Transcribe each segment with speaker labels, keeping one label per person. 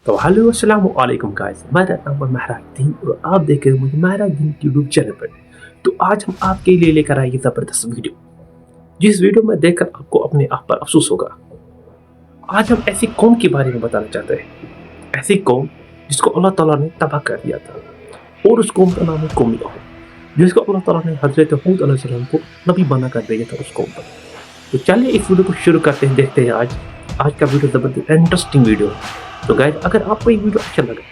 Speaker 1: तो हेलो अस्सलाम वालेकुम गाइस, मेरा नाम है महराज और आप देख रहे हो मुझे महराज यूट्यूब चैनल पर। तो आज हम आपके लिए लेकर आए ज़बरदस्त वीडियो, जिस वीडियो में देखकर आपको अपने आप पर अफसोस होगा। आज हम ऐसी कौम के बारे में बताना चाहते हैं, ऐसी कौम जिसको अल्लाह ताला ने तबाह कर दिया था, और उस कौम का नाम है कौम नूह, जिसको अल्लाह ताला ने हज़रत हूद अलैहिस्सलाम को नबी बना कर दिया था उस कौम पर। तो चलिए इस वीडियो को शुरू करते हैं, देखते हैं आज का वीडियो ज़बरदस्त इंटरेस्टिंग वीडियो है। तो गाइस, अगर आपको ये वीडियो अच्छा लगा,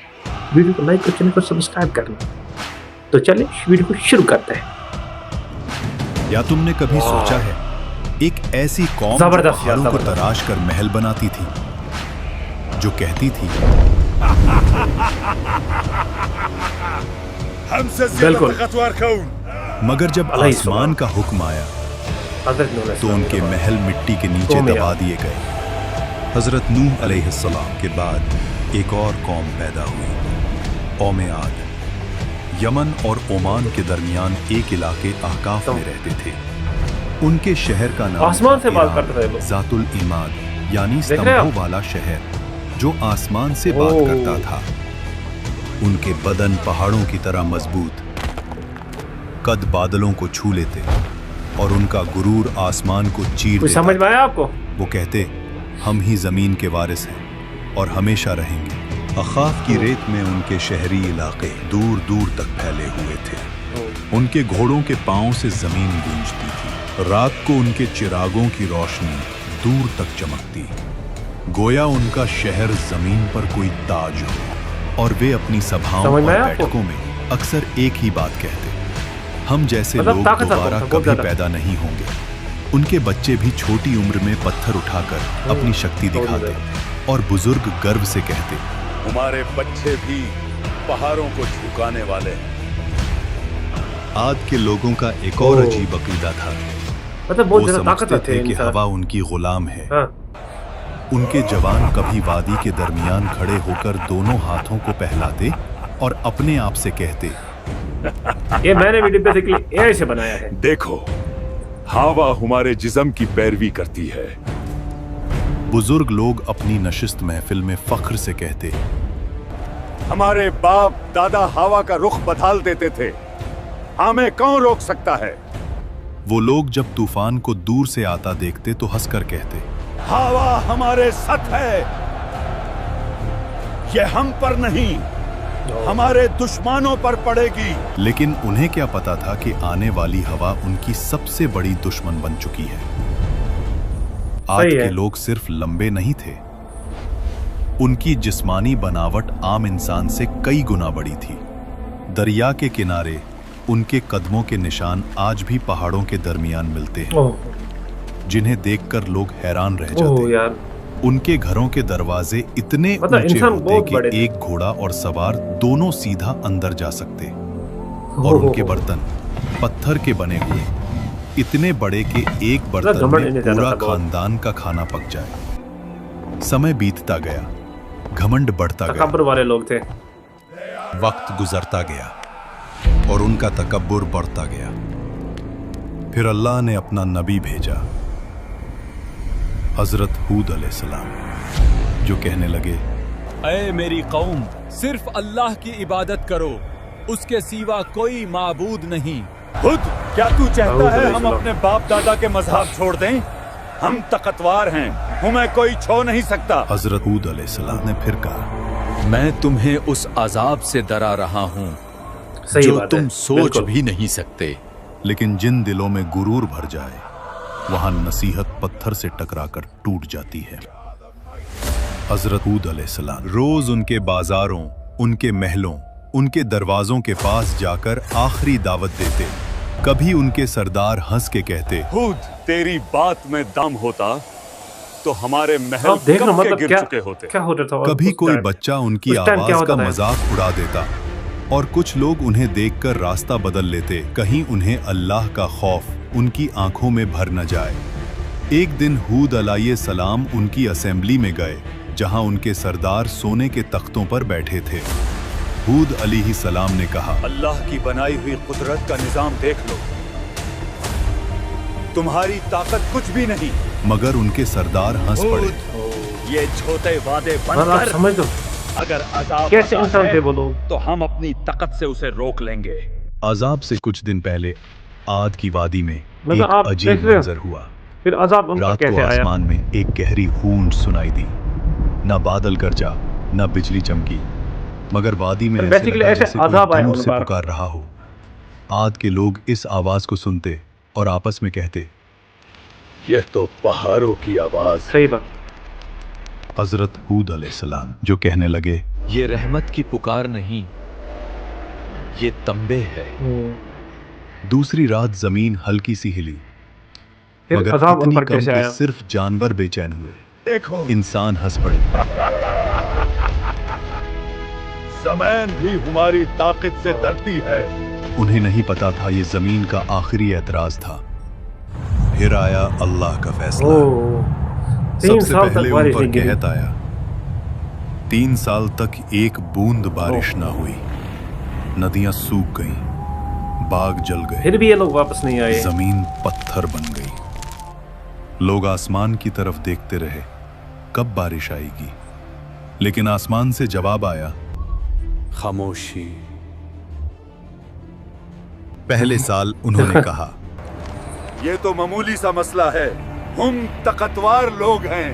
Speaker 1: वीडियो को लाइक और चैनल को सब्सक्राइब करना। तो चलिए वीडियो को शुरू करते हैं।
Speaker 2: या तुमने कभी सोचा है एक ऐसी कौम जो पहाड़ों को तराश कर महल बनाती थी, जो कहती थी
Speaker 3: हमसे ज्यादा ताकतवर कौन,
Speaker 2: मगर जब आसमान का हुक्म आया तो उनके महल मिट्टी के नीचे दबा दिए गए। हजरत नूह अलैहिस्सलाम के बाद एक और कौम पैदा हुई, कौम आद। यमन और ओमान के दरमियान एक इलाके अहकाफ में रहते थे। उनके शहर का नाम
Speaker 1: आसमान से बात करते थे,
Speaker 2: जातुल इमाद, यानी स्तंभों वाला शहर, जो आसमान से बात करता था। उनके बदन पहाड़ों की तरह मजबूत, कद बादलों को छू लेते और उनका गुरूर आसमान को चीर देता।
Speaker 1: समझ में आया आपको?
Speaker 2: वो कहते, हम ही जमीन के वारिस हैं और हमेशा रहेंगे। अखाफ की रेत में उनके शहरी इलाके दूर दूर तक फैले हुए थे। उनके घोड़ों के पांव से जमीन गूंजती थी। रात को उनके चिरागों की रोशनी दूर तक चमकती, गोया उनका शहर जमीन पर कोई ताज हो। और वे अपनी सभाओं और बैठकों में अक्सर एक ही बात कहते, हम जैसे लोग दोबारा कभी पैदा नहीं होंगे। उनके बच्चे भी छोटी उम्र में पत्थर उठाकर अपनी शक्ति दिखाते और बुजुर्ग गर्व से कहते,
Speaker 3: हमारे बच्चे भी पहाड़ों को झुकाने वाले हैं।
Speaker 2: आद के लोगों का एक और अजीब अकीदा था। वो समझते थे कि हवा उनकी गुलाम है। उनके जवान कभी वादी के दरमियान खड़े होकर दोनों हाथों को पहलाते और अपने आप से कहते,
Speaker 1: ये मैंने वीडियो बेसिकली एआई से बनाया है।
Speaker 3: देखो, हवा हमारे जिस्म की पैरवी करती है।
Speaker 2: बुजुर्ग लोग अपनी नशिस्त महफिल में फख्र से कहते,
Speaker 3: हमारे बाप दादा हवा का रुख बदल देते थे, हमें कौन रोक सकता है।
Speaker 2: वो लोग जब तूफान को दूर से आता देखते तो हंसकर कहते,
Speaker 3: हवा हमारे साथ है, ये हम पर नहीं, हमारे दुश्मनों पर पड़ेगी।
Speaker 2: लेकिन उन्हें क्या पता था कि आने वाली हवा उनकी सबसे बड़ी दुश्मन बन चुकी है। आज के लोग सिर्फ लंबे नहीं थे, उनकी जिस्मानी बनावट आम इंसान से कई गुना बड़ी थी। दरिया के किनारे उनके कदमों के निशान आज भी पहाड़ों के दरमियान मिलते हैं, जिन्हें देखकर लोग हैरान रह जाते। उनके घरों के दरवाजे इतने ऊंचे होते कि एक घोड़ा और सवार दोनों सीधा अंदर जा सकते, और उनके बर्तन पत्थर के बने हुए, इतने बड़े कि एक बर्तन में पूरा खानदान का खाना पक जाए। समय बीतता गया, घमंड बढ़ता गया,
Speaker 1: तकब्बुर वाले लोग थे।
Speaker 2: वक्त गुजरता गया और उनका तकब्बुर बढ़ता गया। फिर अल्लाह ने अपना नबी भेजा, हजरत हूद अलैहिस्सलाम, जो कहने लगे,
Speaker 4: ऐ मेरी कौम, सिर्फ अल्लाह की इबादत करो, उसके सिवा कोई माबूद नहीं।
Speaker 3: खुद क्या तू चाहता है हम अपने बाप दादा के मजहब छोड़ दें? हम ताकतवर हैं, हमें कोई छो नहीं सकता।
Speaker 2: हजरत हूद अलैहिस्सलाम ने फिर कहा,
Speaker 4: मैं तुम्हें उस अजाब से डरा रहा हूँ जो तुम सोच भी नहीं सकते।
Speaker 2: लेकिन जिन दिलों में गुरूर भर जाए, वहां नसीहत पत्थर से टकराकर टूट जाती है। हजरत हूद अलैहिस्सलाम रोज उनके बाजारों, उनके महलों, उनके दरवाजों के पास जाकर आखिरी दावत देते। कभी उनके सरदार हंस के कहते,
Speaker 3: हूद, तेरी बात में दम होता तो हमारे महल कब के गिर चुके होते।
Speaker 2: कभी कोई बच्चा उनकी आवाज का मजाक उड़ा देता और कुछ लोग उन्हें देखकर रास्ता बदल लेते, कहीं उन्हें अल्लाह का खौफ उनकी आंखों में भर न जाए। एक दिन हूद अलैहिस्सलाम उनकी असेंबली में गए, जहां उनके सरदार सोने के तख्तों पर बैठे थे। हूद अलैहिस्सलाम ने कहा,
Speaker 3: अल्लाह की बनाई हुई कुदरत का निजाम देख लो, तुम्हारी ताकत कुछ भी नहीं।
Speaker 2: मगर उनके सरदार हंस पड़े।
Speaker 3: ये छोटे वादे बनकर
Speaker 1: समझ दो
Speaker 3: अगर अजाब
Speaker 1: कैसे
Speaker 3: आता
Speaker 1: इंसान
Speaker 3: है,
Speaker 1: थे वो लोग?
Speaker 3: तो हम अपनी ताकत से उसे रोक लेंगे।
Speaker 2: अजाब से कुछ दिन पहले आद की वादी में
Speaker 1: मतलब
Speaker 2: एक
Speaker 1: आप
Speaker 2: अजीब
Speaker 1: देख रहे हो?
Speaker 2: मंजर हुआ।
Speaker 1: फिर अजाब उन पर
Speaker 2: रात को
Speaker 1: कैसे आया?
Speaker 2: आसमान में एक गहरी हूंड सुनाई दी। न बादल गरजा, न बिजली चमकी, मगर वादी में ऐसे
Speaker 1: बेसिकली
Speaker 2: लगा
Speaker 1: ऐसे
Speaker 2: जैसे कोई
Speaker 1: अजाब आया
Speaker 2: दूर
Speaker 1: उन
Speaker 2: से
Speaker 1: पर।
Speaker 2: पुकार रहा हो। आद के लोग इस आवाज को सुनते और आपस में कहते, यह तो पहाड़ों की आवाज है।
Speaker 1: सही बात।
Speaker 2: हजरत हूद अलैहिस्सलाम जो कहने लगे,
Speaker 4: ये रहमत की पुकार नहीं, ये तंबे है।
Speaker 2: दूसरी रात जमीन हल्की सी हिली,
Speaker 1: फिर
Speaker 2: मगर
Speaker 1: अजाब उन
Speaker 2: इतनी
Speaker 1: पर
Speaker 2: कम
Speaker 1: कैसे
Speaker 2: कि
Speaker 1: आया?
Speaker 2: सिर्फ जानवर बेचैन हुए,
Speaker 3: देखो,
Speaker 2: इंसान हंस पड़े।
Speaker 3: ज़मीन भी हमारी ताकत से डरती है।
Speaker 2: उन्हें नहीं पता था ये जमीन का आखिरी एतराज था। फिर आया अल्लाह का फैसला।
Speaker 1: ओह, 3
Speaker 2: सबसे
Speaker 1: साल
Speaker 2: पहले
Speaker 1: तक
Speaker 2: उन
Speaker 1: बारिश
Speaker 2: पर
Speaker 1: नहीं गिरी।
Speaker 2: कहत आया। 3 साल तक एक बूंद बारिश ना हुई। नदियां सूख गईं, बाग जल गए,
Speaker 1: फिर भी ये लोग वापस नहीं आए।
Speaker 2: जमीन पत्थर बन गई। लोग आसमान की तरफ देखते रहे, कब बारिश आएगी। लेकिन आसमान से जवाब आया,
Speaker 4: खामोशी।
Speaker 2: पहले साल उन्होंने कहा,
Speaker 3: ये तो मामूली सा मसला है, हम ताकतवर लोग हैं।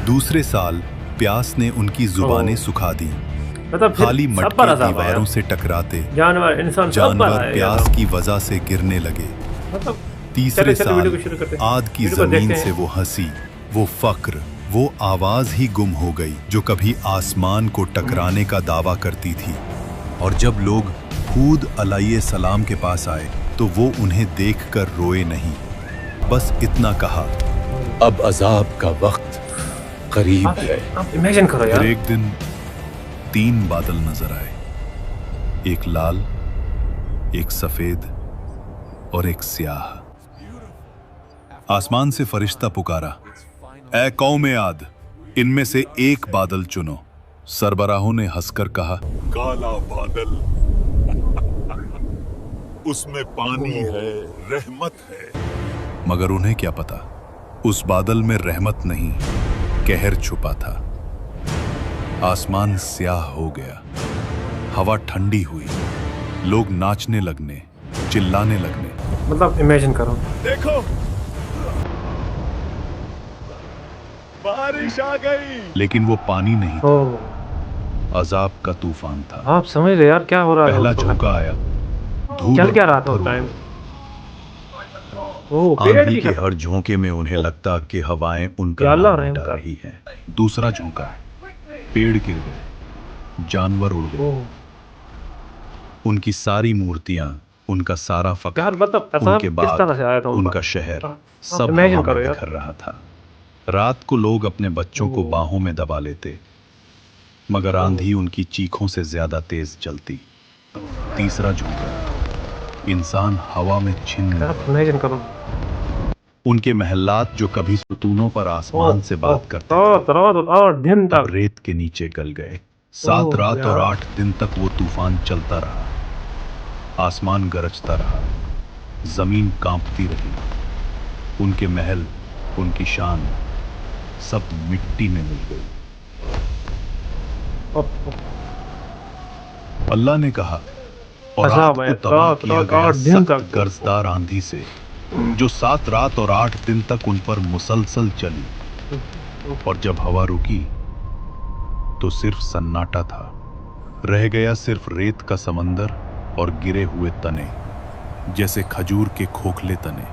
Speaker 2: दूसरे साल प्यास ने उनकी जुबानें सुखा दी।
Speaker 1: मतलब फिर
Speaker 2: खाली
Speaker 1: सब पर
Speaker 2: मटके
Speaker 1: अजाब आया।
Speaker 2: दीवारों से टकराते,
Speaker 1: जानवर, इंसान सब पर
Speaker 2: जानवर
Speaker 1: आया।
Speaker 2: प्यास की वजह से गिरने लगे।
Speaker 1: मतलब
Speaker 2: तीसरे
Speaker 1: चलो वीडियो को
Speaker 2: साल
Speaker 1: शुरू करते हैं।
Speaker 2: आद की
Speaker 1: वीडियो को
Speaker 2: जमीन
Speaker 1: देखते
Speaker 2: से
Speaker 1: हैं।
Speaker 2: वो हंसी, वो फक्र, वो आवाज ही गुम हो गई जो कभी आसमान को टकराने का दावा करती थी। और जब लोग हूद अलैहिस्सलाम के पास आए तो वो उन्हें देखकर रोए नहीं, बस इतना कहा,
Speaker 4: अब अजाब का वक्त करीब है।
Speaker 1: आप इमेजिन करो
Speaker 2: फिर
Speaker 1: यार।
Speaker 2: एक दिन 3 बादल नजर आए, एक लाल, एक सफेद और एक स्याह। आसमान से फरिश्ता पुकारा, ऐ कौमे आद, इनमें से एक बादल चुनो। सरबराहों ने हंसकर कहा,
Speaker 3: काला बादल, उसमें पानी है, रहमत है।
Speaker 2: मगर उन्हें क्या पता, उस बादल में रहमत नहीं, कहर छुपा था। आसमान स्याह हो गया, हवा ठंडी हुई, लोग नाचने लगने, चिल्लाने लगने।
Speaker 1: मतलब इमेजिन करो।
Speaker 3: देखो, बारिश आ गई।
Speaker 2: लेकिन वो पानी नहीं था,
Speaker 1: ओह,
Speaker 2: अजाब का तूफान था।
Speaker 1: आप समझ रहे यार क्या हो रहा है?
Speaker 2: पहला
Speaker 1: उस वक्त?
Speaker 2: झोंका आया, धूल
Speaker 1: चल
Speaker 2: और
Speaker 1: क्या रहा था
Speaker 2: पत्थर
Speaker 1: उस टाइम?
Speaker 2: उड़े।
Speaker 1: ओह, पेड़
Speaker 2: आंधी
Speaker 1: भी
Speaker 2: के
Speaker 1: खत्म।
Speaker 2: हर झोंके में उन्हें लगता कि हवाएं उनका
Speaker 1: या अल्लाह
Speaker 2: नाम
Speaker 1: रहम
Speaker 2: मिटा
Speaker 1: कर।
Speaker 2: रही हैं। दूसरा झोंका, पेड़ गिर गए, जानवर उड़ गए,
Speaker 1: ओह,
Speaker 2: उनकी सारी मूर्तियां, उनका सारा फक्र,
Speaker 1: यार मतलब अजाब
Speaker 2: उनके
Speaker 1: किस
Speaker 2: बाद
Speaker 1: तरह से आया था उन
Speaker 2: उनका
Speaker 1: पर?
Speaker 2: शहर
Speaker 1: आप
Speaker 2: सब
Speaker 1: imagine
Speaker 2: हवा
Speaker 1: करो
Speaker 2: में
Speaker 1: यार।
Speaker 2: बिखर रहा था। रात को लोग अपने बच्चों को
Speaker 1: ओह।
Speaker 2: बाहों में दबा लेते, मगर आंधी उनकी चीखों से ज्यादा तेज चलती। तीसरा झोंका, इंसान हवा में छिन गए।
Speaker 1: आप इमेजिन करो।
Speaker 2: उनके महल्लात जो कभी सुतूनों पर आसमान से बात करते थे,
Speaker 1: रात और 8 दिन
Speaker 2: अब
Speaker 1: तक।
Speaker 2: रेत के नीचे गल गए। 7
Speaker 1: ओह,
Speaker 2: रात और
Speaker 1: यार।
Speaker 2: 8 दिन तक वो तूफान चलता रहा। आसमान गरजता रहा, जमीन कांपती रही। उनके महल, उनकी शान, सब मिट्टी में मिल गई। अल्लाह ने कहा, और रात
Speaker 1: अजाब
Speaker 2: को
Speaker 1: है,
Speaker 2: तबाह
Speaker 1: रात
Speaker 2: किया
Speaker 1: और
Speaker 2: गया
Speaker 1: 8 दिन
Speaker 2: सख्त
Speaker 1: तक।
Speaker 2: गर्जदार आंधी से, जो 7 रात और 8 दिन तक उन पर मुसलसल चली। और जब हवा रुकी तो सिर्फ सन्नाटा था। रह गया सिर्फ रेत का समंदर और गिरे हुए तने, जैसे खजूर के खोखले तने।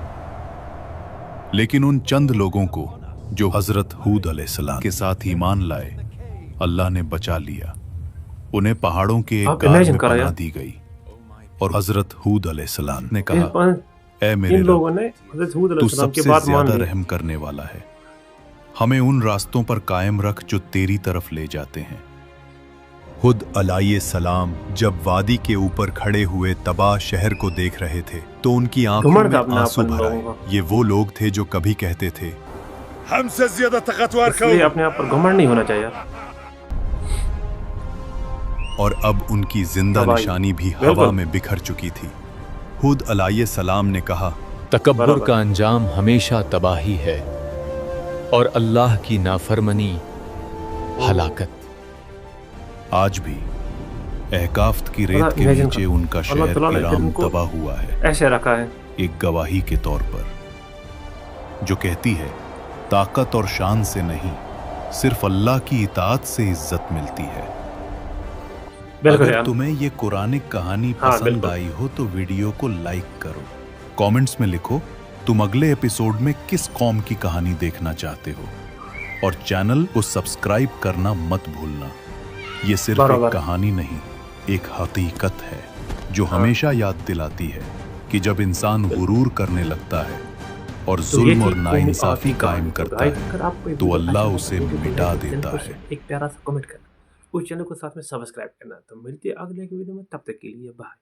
Speaker 2: लेकिन उन चंद लोगों को जो हजरत हूद अलैहिस्सलाम के साथ ईमान लाए, अल्लाह ने बचा लिया। उन्हें पहाड़ों के एक
Speaker 1: आप
Speaker 2: गार
Speaker 1: imagine
Speaker 2: में
Speaker 1: करो
Speaker 2: पनाह
Speaker 1: यार।
Speaker 2: दी गई। और हजरत हूद अलैहिस्सलाम ने
Speaker 1: इन
Speaker 2: कहा, ऐ मेरे
Speaker 1: इन
Speaker 2: रब,
Speaker 1: लोगों ने हज़रत हूद
Speaker 2: तू
Speaker 1: अलैहिस्सलाम की
Speaker 2: सबसे
Speaker 1: बात मान
Speaker 2: ज्यादा
Speaker 1: ली।
Speaker 2: रहम करने वाला है। हमें उन रास्तों पर कायम रख जो तेरी तरफ ले जाते हैं। हुद अलैहिस्सलाम जब वादी के ऊपर खड़े हुए तबाह शहर को देख रहे थे तो उनकी आंखों
Speaker 1: घमंड था
Speaker 2: में
Speaker 1: अपने आप
Speaker 2: आंसू
Speaker 1: पर
Speaker 2: भर आए।
Speaker 1: लोगों का।
Speaker 2: ये वो लोग थे जो कभी कहते थे,
Speaker 3: हमसे ज्यादा ताकतवर
Speaker 1: इसलिए
Speaker 3: कौन?
Speaker 1: अपने आप पर घमंड नहीं होना चाहिए यार।
Speaker 2: और अब उनकी जिंदा
Speaker 1: तबाही।
Speaker 2: निशानी भी
Speaker 1: बिल्कुल।
Speaker 2: हवा में बिखर चुकी थी। हुद अलैहिस्सलाम ने कहा,
Speaker 4: तकब्बुर
Speaker 1: बराबर।
Speaker 4: का अंजाम हमेशा तबाही है। اور اللہ کی نافرمانی ہلاکت۔
Speaker 2: आज भी अहकाफ्त की रेत के नीचे उनका शहर इराम तबाह हुआ है,
Speaker 1: ऐसे रखा है
Speaker 2: एक गवाही के तौर पर, जो कहती है ताकत और शान से नहीं, सिर्फ अल्लाह की इताअत से इज्जत मिलती है। अगर तुम्हें ये कुरानिक कहानी पसंद आई हो तो वीडियो को लाइक करो, कमेंट्स में लिखो तुम अगले एपिसोड में किस कौम की कहानी देखना चाहते हो, और चैनल को सब्सक्राइब करना मत भूलना। ये सिर्फ एक कहानी नहीं, एक हकीकत है जो हमेशा याद दिलाती है कि जब इंसान गुरूर करने लगता है और जुल्म और नाइंसाफी कायम करता है तो अल्लाह उसे मिटा देता है।
Speaker 1: एक प्यारा सा कमेंट करना, उस चैनल को साथ में सब्सक्राइब करना। तो मिलते हैं अगले वीडियो में, तब तक के लिए बाय।